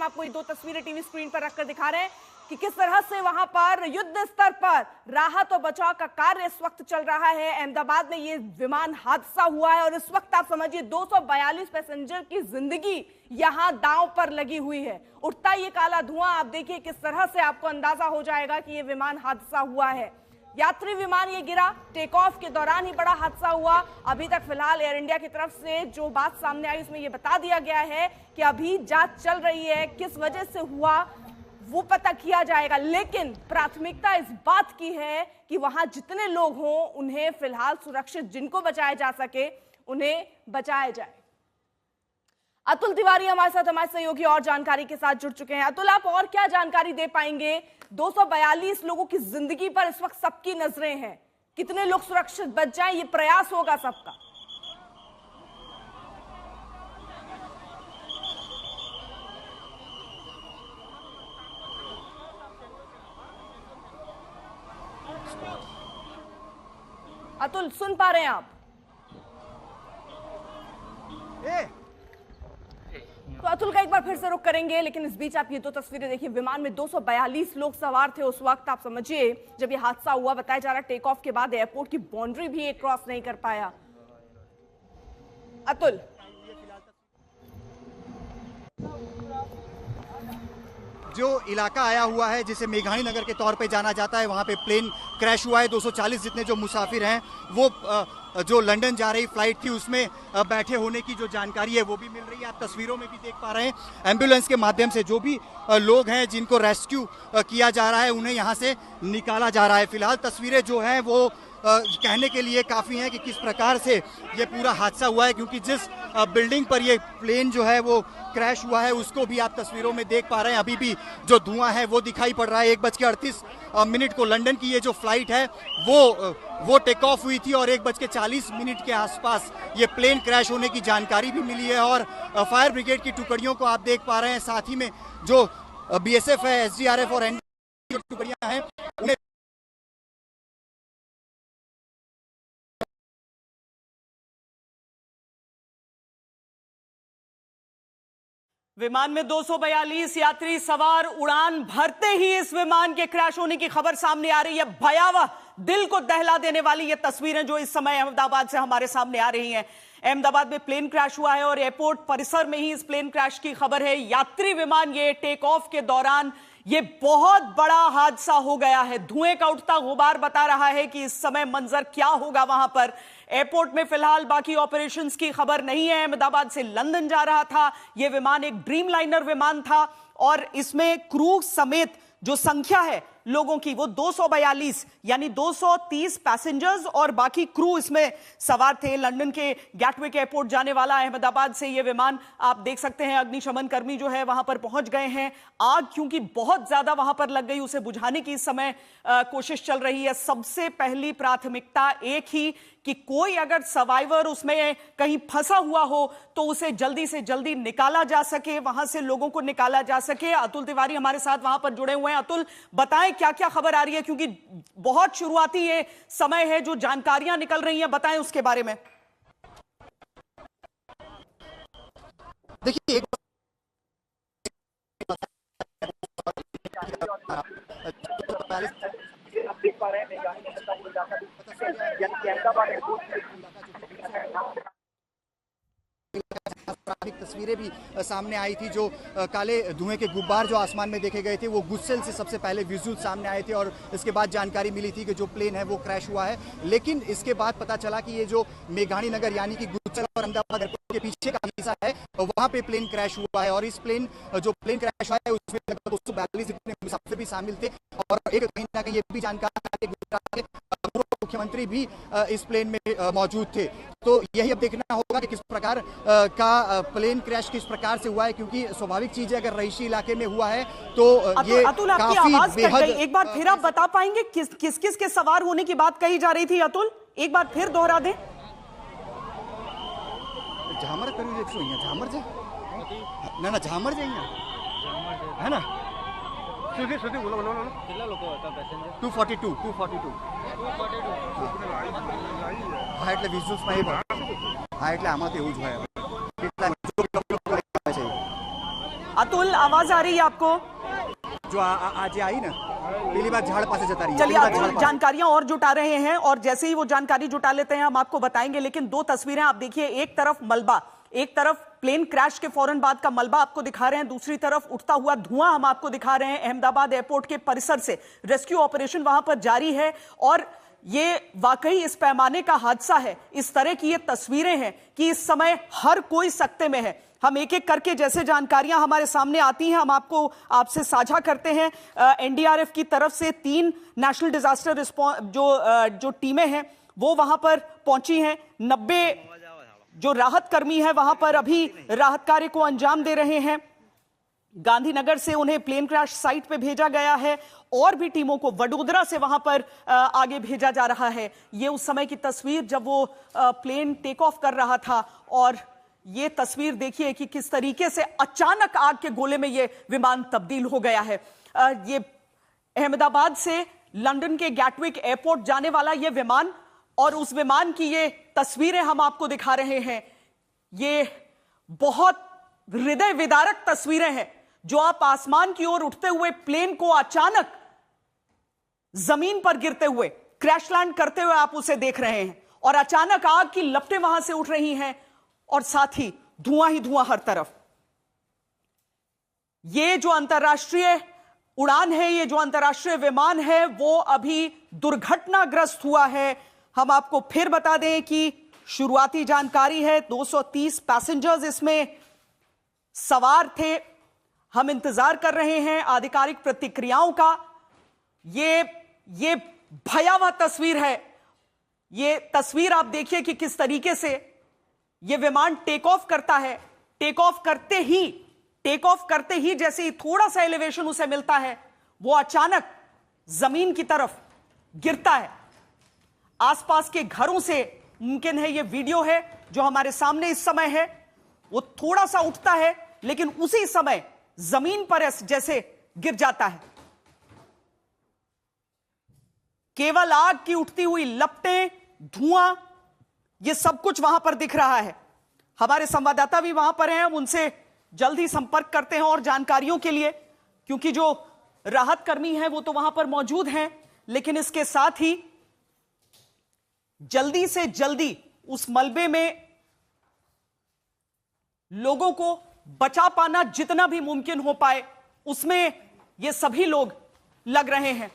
हम आपको ये दो तस्वीरें टीवी स्क्रीन पर रखकर दिखा रहे हैं कि किस तरह से वहां पर युद्ध स्तर पर राहत और बचाव का कार्य इस वक्त चल रहा है। अहमदाबाद में ये विमान हादसा हुआ है और इस वक्त आप समझिए 242 पैसेंजर की जिंदगी यहां दांव पर लगी हुई है। उठता ये काला धुआं आप देखिए किस तरह से आपको अंदाजा हो जाएगा कि ये विमान हादसा हुआ है। यात्री विमान ये गिरा, टेक ऑफ के दौरान ही बड़ा हादसा हुआ। अभी तक फिलहाल एयर इंडिया की तरफ से जो बात सामने आई उसमें ये बता दिया गया है कि अभी जांच चल रही है, किस वजह से हुआ वो पता किया जाएगा, लेकिन प्राथमिकता इस बात की है कि वहां जितने लोग हों उन्हें फिलहाल सुरक्षित, जिनको बचाया जा सके उन्हें बचाया जाए। अतुल तिवारी हमारे सहयोगी और जानकारी के साथ जुड़ चुके हैं। अतुल, आप और क्या जानकारी दे पाएंगे? 242 लोगों की जिंदगी पर इस वक्त सबकी नजरें हैं, कितने लोग सुरक्षित बच जाएं ये प्रयास होगा सबका। अतुल, सुन पा रहे हैं आप? तो अतुल का एक बार फिर से रुख करेंगे, लेकिन इस बीच आप ये दो तस्वीरें देखिए। विमान में 242 लोग सवार थे उस वक्त। आप समझिए जब ये हादसा हुआ, बताया जा रहा टेक ऑफ के बाद एयरपोर्ट की बाउंड्री भी एक क्रॉस नहीं कर पाया। अतुल, जो इलाका आया हुआ है जिसे मेघानी नगर के तौर पे जाना जाता है, वहां पे प्लेन क्रैश हुआ है। 240 जितने जो मुसाफिर हैं वो जो लंदन जा रही फ्लाइट थी उसमें बैठे होने की जो जानकारी है वो भी मिल रही है। आप तस्वीरों में भी देख पा रहे हैं, एम्बुलेंस के माध्यम से जो भी लोग हैं जिनको रेस्क्यू किया जा रहा है उन्हें यहाँ से निकाला जा रहा है। फिलहाल तस्वीरें जो हैं वो कहने के लिए काफ़ी हैं कि किस प्रकार से ये पूरा हादसा हुआ है, क्योंकि जिस बिल्डिंग पर ये प्लेन जो है वो क्रैश हुआ है उसको भी आप तस्वीरों में देख पा रहे हैं। अभी भी जो धुआं है वो दिखाई पड़ रहा है। 1:38 को लंदन की ये जो फ्लाइट है वो टेक ऑफ हुई थी और 1:40 के आसपास ये प्लेन क्रैश होने की जानकारी भी मिली है। और फायर ब्रिगेड की टुकड़ियों को आप देख पा रहे हैं, साथ ही में जो BSF है, SDRF और NDRF की टुकड़ियां हैं उन्हें विमान में 242 यात्री सवार, उड़ान भरते ही इस विमान के क्रैश होने की खबर सामने आ रही है। भयावह, दिल को दहला देने वाली ये तस्वीरें जो इस समय अहमदाबाद से हमारे सामने आ रही हैं। अहमदाबाद में प्लेन क्रैश हुआ है और एयरपोर्ट परिसर में ही इस प्लेन क्रैश की खबर है। यात्री विमान ये टेक ऑफ के दौरान ये बहुत बड़ा हादसा हो गया है। धुएं का उठता गुबार बता रहा है कि इस समय मंजर क्या होगा वहां पर। एयरपोर्ट में फिलहाल बाकी ऑपरेशंस की खबर नहीं है। अहमदाबाद से लंदन जा रहा था ये विमान, एक ड्रीमलाइनर विमान था और इसमें क्रू समेत जो संख्या है लोगों की वो 242 यानी 230 पैसेंजर्स और बाकी क्रू इसमें सवार थे। लंदन के गैटविक एयरपोर्ट जाने वाला अहमदाबाद से ये विमान, आप देख सकते हैं अग्निशमन कर्मी जो है वहां पर पहुंच गए हैं। आग क्योंकि बहुत ज्यादा वहां पर लग गई, उसे बुझाने की इस समय कोशिश चल रही है। सबसे पहली प्राथमिकता एक ही कि कोई अगर सर्वाइवर उसमें कहीं फंसा हुआ हो तो उसे जल्दी से जल्दी निकाला जा सके, वहां से लोगों को निकाला जा सके। अतुल तिवारी हमारे साथ वहां पर जुड़े हुए हैं। अतुल, बताएं क्या क्या खबर आ रही है, क्योंकि बहुत शुरुआती ये समय है, जो जानकारियां निकल रही हैं बताएं उसके बारे में। देखिए तस्वीरें भी सामने आई थी। जो काले धुएं के गुब्बार जो आसमान में देखे गए थे वो गुस्सेल से सबसे पहले विजुअल सामने आए थे और इसके बाद जानकारी मिली थी कि जो प्लेन है वो क्रैश हुआ है। लेकिन इसके बाद पता चला कि ये जो मेघानी नगर यानी कि गुस्सेल और अहमदाबाद एयरपोर्ट के पीछे का हिस्सा है वहाँ पे प्लेन क्रैश हुआ है और इस प्लेन क्रैश हुआ है उसमें लगभग 242 जितने मुसाफिर भी शामिल थे और एक कहीं ना कहीं ये भी जानकारी मुख्यमंत्री भी इस प्लेन में मौजूद थे। तो यही अब देखना होगा कि किस प्रकार का प्लेन क्रैश किस प्रकार से हुआ है, क्योंकि स्वाभाविक चीज है अगर रहीशी इलाके में हुआ है तो ये अतुल, आपकी आवाज कट गई, एक बार फिर आप बता पाएंगे किस किस के सवार होने की बात कही जा रही थी? अतुल, एक बार फिर दोहरा दें। झामर करू झामर जे ना झामर जे है ना કેટલા લોકો હતા પેસેન્જર? 242 હા એટલે વિઝ્યુઅલ્સમાં એ હા એટલે આમાં તો એવું જ હોય કેટલા अतुल, आवाज आ रही है आपको? जो आज आई ना, पहली बार झाड़ पास से जता रही है। चलिए अतुल जानकारियां और जुटा रहे हैं, और जैसे ही वो जानकारी जुटा लेते हैं हम आपको बताएंगे। लेकिन दो तस्वीरें आप देखिए, एक तरफ मलबा, एक तरफ प्लेन क्रैश के फौरन बाद का मलबा आपको दिखा रहे हैं, दूसरी तरफ उठता हुआ धुआं हम आपको दिखा रहे हैं। अहमदाबाद एयरपोर्ट के परिसर से रेस्क्यू ऑपरेशन वहां पर जारी है, और ये वाकई इस पैमाने का हादसा है, इस तरह की ये तस्वीरें हैं कि इस समय हर कोई सकते में है। हम एक एक करके जैसे जानकारियां हमारे सामने आती हैं हम आपसे साझा करते हैं। एनडीआरएफ की तरफ से 3 नेशनल डिजास्टर रिस्पॉन्स जो टीमें हैं वो वहां पर पहुंची हैं। 90 जो राहत कर्मी है वहां पर अभी राहत कार्य को अंजाम दे रहे हैं। गांधीनगर से उन्हें प्लेन क्रैश साइट पे भेजा गया है, और भी टीमों को वडोदरा से वहां पर आगे भेजा जा रहा है। ये उस समय की तस्वीर जब वो प्लेन टेक ऑफ कर रहा था, और ये तस्वीर देखिए कि किस तरीके से अचानक आग के गोले में ये विमान तब्दील हो गया है। ये अहमदाबाद से लंदन के गैटविक एयरपोर्ट जाने वाला ये विमान, और उस विमान की ये तस्वीरें हम आपको दिखा रहे हैं। ये बहुत हृदय विदारक तस्वीरें हैं, जो आप आसमान की ओर उठते हुए प्लेन को अचानक जमीन पर गिरते हुए, क्रैश लैंड करते हुए आप उसे देख रहे हैं, और अचानक आग की लपटें वहां से उठ रही हैं, और साथ ही धुआं हर तरफ। ये जो अंतर्राष्ट्रीय उड़ान है, ये जो अंतर्राष्ट्रीय विमान है, वो अभी दुर्घटनाग्रस्त हुआ है। हम आपको फिर बता दें कि शुरुआती जानकारी है 230 पैसेंजर्स इसमें सवार थे। हम इंतजार कर रहे हैं आधिकारिक प्रतिक्रियाओं का। ये भयावह तस्वीर है। ये तस्वीर आप देखिए कि किस तरीके से ये विमान टेक ऑफ करता है। टेक ऑफ करते ही जैसे ही थोड़ा सा एलिवेशन उसे मिलता है, वो अचानक जमीन की तरफ गिरता है। आसपास के घरों से मुमकिन है, ये वीडियो है जो हमारे सामने इस समय है, वो थोड़ा सा उठता है लेकिन उसी समय जमीन पर जैसे गिर जाता है। केवल आग की उठती हुई लपटें, धुआं, ये सब कुछ वहां पर दिख रहा है। हमारे संवाददाता भी वहां पर हैं, हम उनसे जल्द ही संपर्क करते हैं और जानकारियों के लिए, क्योंकि जो राहत कर्मी हैं वो तो वहां पर मौजूद हैं, लेकिन इसके साथ ही जल्दी से जल्दी उस मलबे में लोगों को बचा पाना जितना भी मुमकिन हो पाए, उसमें ये सभी लोग लग रहे हैं।